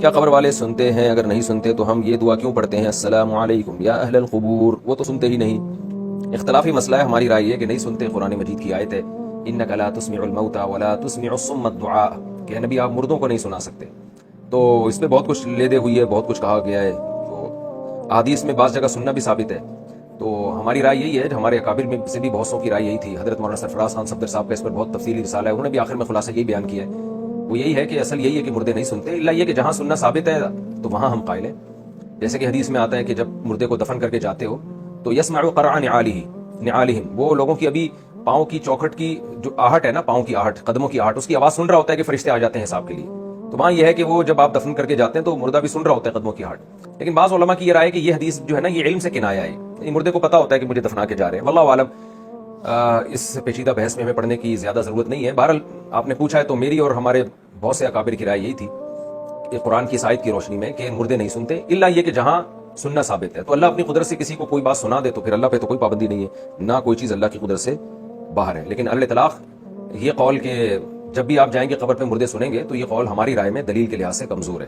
کیا قبر والے سنتے ہیں؟ اگر نہیں سنتے تو ہم یہ دعا کیوں پڑھتے ہیں السلام علیکم یا اہل القبور؟ وہ تو سنتے ہی نہیں، اختلافی مسئلہ ہے۔ ہماری رائے یہ کہ نہیں سنتے، قرآن مجید کی آیت ہے انک لا تسمع الموتى ولا تسمع الصم الدعاء، کہ نبی آپ مردوں کو نہیں سنا سکتے۔ تو اس پہ بہت کچھ لیدے ہوئی ہے، بہت کچھ کہا گیا ہے، تو احادیث میں بعض جگہ سننا بھی ثابت ہے۔ تو ہماری رائے یہی ہے، ہمارے اکابر میں سے بھی بہت سو کی رائے یہی تھی۔ حضرت مولانا سرفراز خان صفدر صاحب کا اس پر بہت تفصیلی رسالہ ہے، انہوں نے بھی آخر میں خلاصہ یہی بیان کیا ہے، وہ یہی ہے کہ اصل یہی ہے کہ مردے نہیں سنتے، الا یہ کہ جہاں سننا ثابت ہے تو وہاں ہم قائل ہیں۔ جیسے کہ حدیث میں آتا ہے کہ جب مردے کو دفن کر کے جاتے ہو تو یسمع قرع نعالہم، وہ لوگوں کی ابھی پاؤں کی چوکھٹ کی جو آہٹ ہے نا، پاؤں کی آہٹ، قدموں کی آہٹ، اس کی آواز سن رہا ہوتا ہے کہ فرشتے آ جاتے ہیں حساب کے لیے۔ تو وہاں یہ ہے کہ وہ جب آپ دفن کر کے جاتے ہیں تو مردہ بھی سن رہا ہوتا ہے قدموں کی آہٹ۔ لیکن بعض علماء کی یہ رائے ہے کہ یہ حدیث جو ہے نا یہ علم سے کنایا ہے، یہ مردے کو پتا ہوتا ہے کہ مجھے دفنا کے جا رہے ہیں۔ واللہ عالم، اس پیچیدہ بحث میں ہمیں پڑھنے کی زیادہ ضرورت نہیں ہے۔ بہرحال آپ نے پوچھا ہے تو میری اور ہمارے بہت سے اکابر کی رائے یہی تھی کہ قرآن کی آیت کی روشنی میں کہ مردے نہیں سنتے، الا یہ کہ جہاں سننا ثابت ہے۔ تو اللہ اپنی قدرت سے کسی کو کوئی بات سنا دے تو پھر اللہ پہ تو کوئی پابندی نہیں ہے، نہ کوئی چیز اللہ کی قدرت سے باہر ہے۔ لیکن اہل اطلاق یہ قول کہ جب بھی آپ جائیں گے قبر پہ مردے سنیں گے، تو یہ قول ہماری رائے میں دلیل کے لحاظ سے کمزور ہے۔